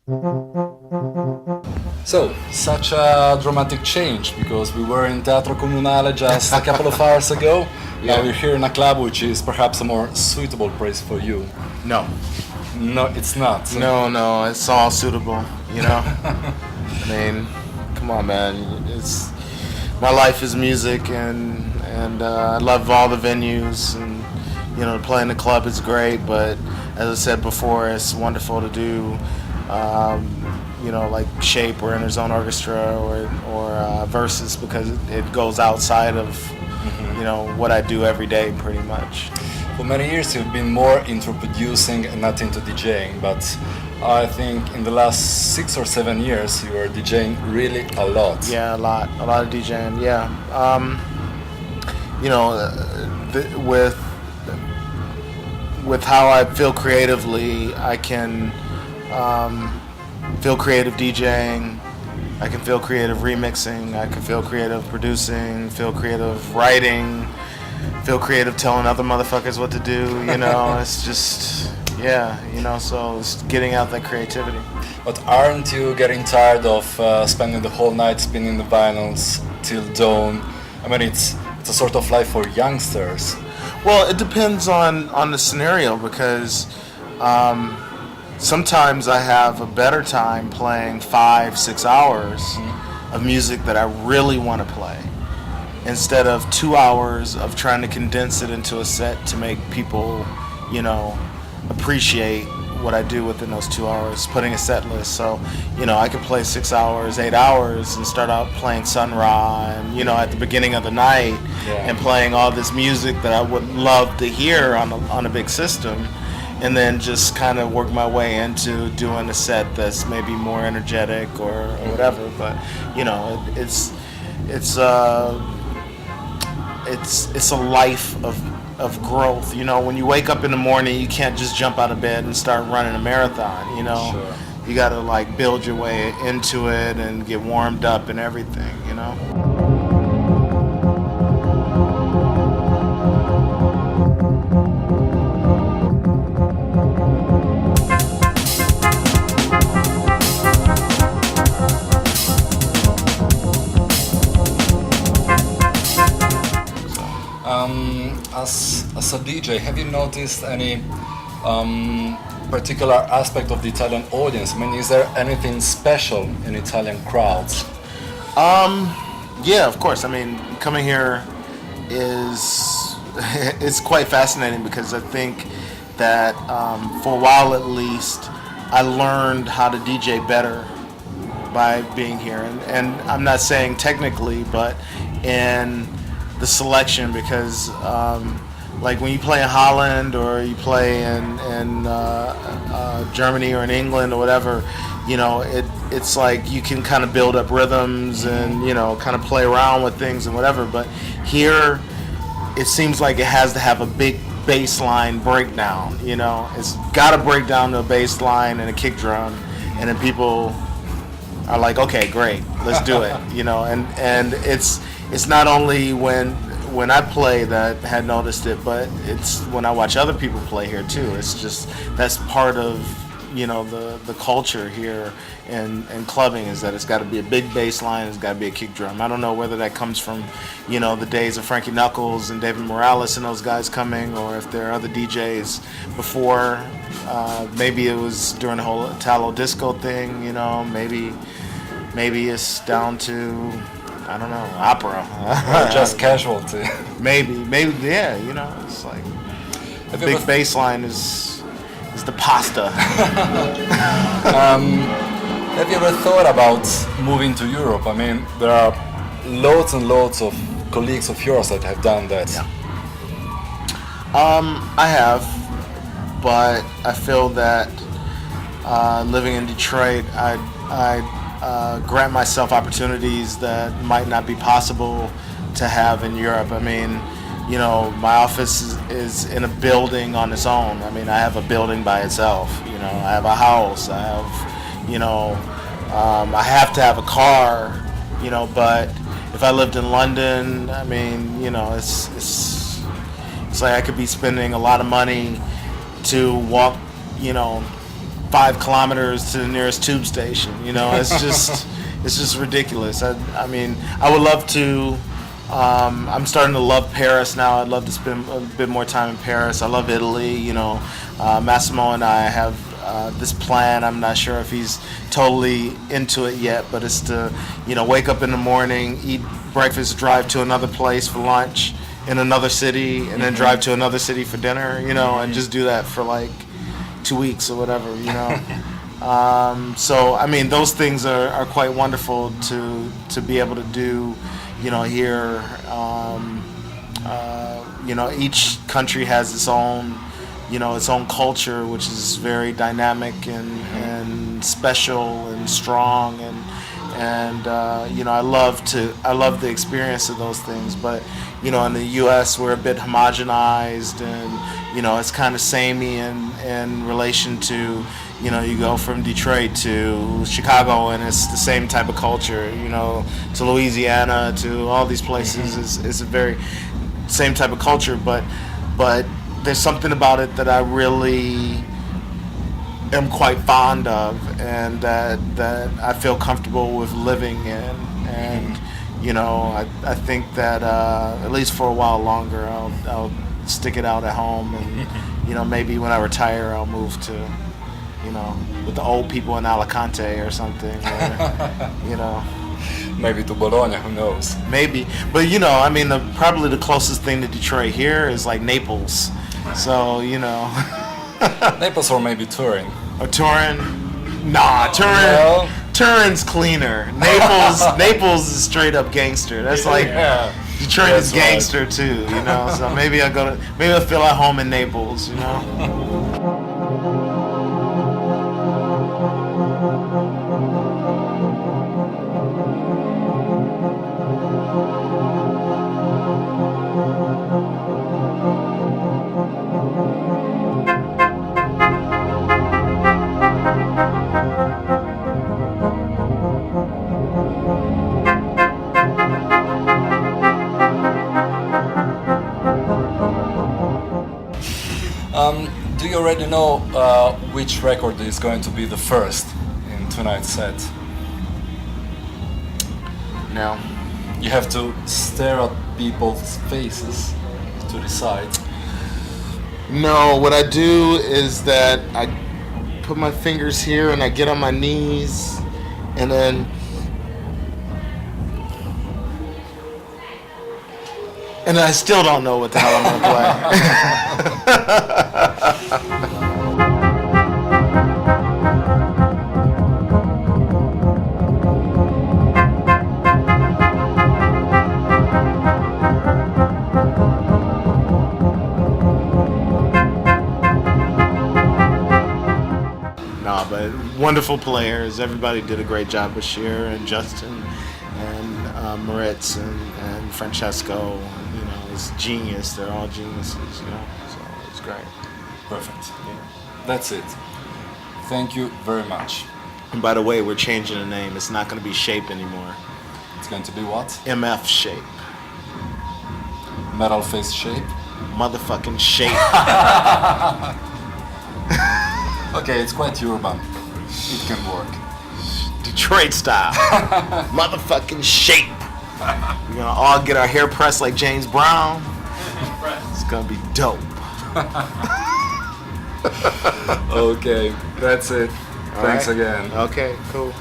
So, such a dramatic change because we were in Teatro Comunale just a couple of hours ago. Now we're here in a club which is perhaps a more suitable place for you. No, No, it's not. no, it's all suitable, you know? I mean, come on, man. It's my life is music, and I love all the venues, and to play in the club is great. But as I said before, it's wonderful to do, like Shape or Interzone Orchestra or Versus, because it goes outside of what I do every day, pretty much. For many years you've been more into producing and not into DJing, but I think in the last 6 or 7 years you are DJing really a lot. Yeah, a lot of DJing. Yeah, with how I feel creatively, I can feel creative DJing. I can feel creative remixing. I can feel creative producing. Feel creative writing. Feel creative telling other motherfuckers what to do. It's just so it's getting out that creativity. But aren't you getting tired of spending the whole night spinning the vinyls till dawn? I mean, it's a sort of life for youngsters. Well, it depends on the scenario, because sometimes I have a better time playing 5-6 hours of music that I really want to play, instead of 2 hours of trying to condense it into a set to make people, appreciate what I do within those 2 hours, putting a set list. So, I could play 6 hours, 8 hours, and start out playing Sun Ra, and, at the beginning of the night, and playing all this music that I would love to hear on a big system, and then just kind of work my way into doing a set that's maybe more energetic or whatever. But, it's a life of growth. When you wake up in the morning, you can't just jump out of bed and start running a marathon. Sure. You got to build your way into it and get warmed up and everything. As a DJ, have you noticed any particular aspect of the Italian audience? I mean, is there anything special in Italian crowds? Yeah, of course. I mean, coming here is it's quite fascinating, because I think that for a while at least, I learned how to DJ better by being here, and I'm not saying technically, but in the selection, because when you play in Holland or you play in Germany or in England or whatever, it's like you can kind of build up rhythms and kind of play around with things and whatever. But here, it seems like it has to have a big bass line breakdown. It's got to break down to a bass line and a kick drum, and then people are like, okay, great, let's do it. And it's not only when I play that I had noticed it, but it's when I watch other people play here too. It's just, that's part of the culture here and clubbing, is that it's got to be a big bass line, it's got to be a kick drum. I don't know whether that comes from the days of Frankie Knuckles and David Morales and those guys coming, or if there are other DJs before. Maybe it was during the whole Italo disco thing. Maybe it's down to, I don't know, opera. Or just casualty. maybe, yeah. It's like the big bass line is the pasta. Have you ever thought about moving to Europe? I mean, there are loads and loads of colleagues of yours that have done that. Yeah. I have, but I feel that living in Detroit, I grant myself opportunities that might not be possible to have in Europe. I mean, my office is in a building on its own. I mean, I have a building by itself. I have a house. I have, I have to have a car. But if I lived in London, I mean, it's like I could be spending a lot of money to walk, 5 kilometers to the nearest tube station. You know, it's just ridiculous. I mean, I would love to. I'm starting to love Paris now. I'd love to spend a bit more time in Paris. I love Italy. You know, Massimo and I have this plan. I'm not sure if he's totally into it yet, but it's to, you know, wake up in the morning, eat breakfast, drive to another place for lunch in another city, and then drive to another city for dinner. You know, and just do that for like 2 weeks or whatever. You know. So I mean, those things are quite wonderful to be able to do. You know, here, you know, each country has its own, you know, its own culture, which is very dynamic and special and strong, and you know, I love the experience of those things. But you know, in the U.S., we're a bit homogenized, and you know, it's kind of samey in relation to. You know, you go from Detroit to Chicago, and it's the same type of culture. You know, to Louisiana, to all these places is a very same type of culture. But there's something about it that I really am quite fond of, and that I feel comfortable with living in. And you know, I think that at least for a while longer, I'll stick it out at home, and you know, maybe when I retire, I'll move to. You know, with the old people in Alicante or something, or, you know. Maybe to Bologna, who knows? Maybe, but you know, I mean, probably the closest thing to Detroit here is like Naples. So you know. Naples or maybe Turin. Or Turin? Nah, Turin. Well. Turin's cleaner. Naples is straight up gangster. That's like Detroit is gangster right. Too. You know, so maybe I'll feel at home in Naples. You know. Do you already know which record is going to be the first in tonight's set? No. You have to stare at people's faces to decide. No, what I do is that I put my fingers here and I get on my knees and then I still don't know what the hell I'm gonna play. No, but wonderful players. Everybody did a great job. Bashir and Justin and Moritz and Francesco. You know, it's genius. They're all geniuses. You know, so it's great. Perfect. Yeah. That's it. Thank you very much. And by the way, we're changing the name. It's not going to be Shape anymore. It's going to be what? MF Shape. Metal Face Shape? Motherfucking Shape. Okay, it's quite urban. It can work. Detroit style. Motherfucking Shape. We're gonna all get our hair pressed like James Brown. It's gonna be dope. Okay, that's it. Thanks right. again. Okay, cool.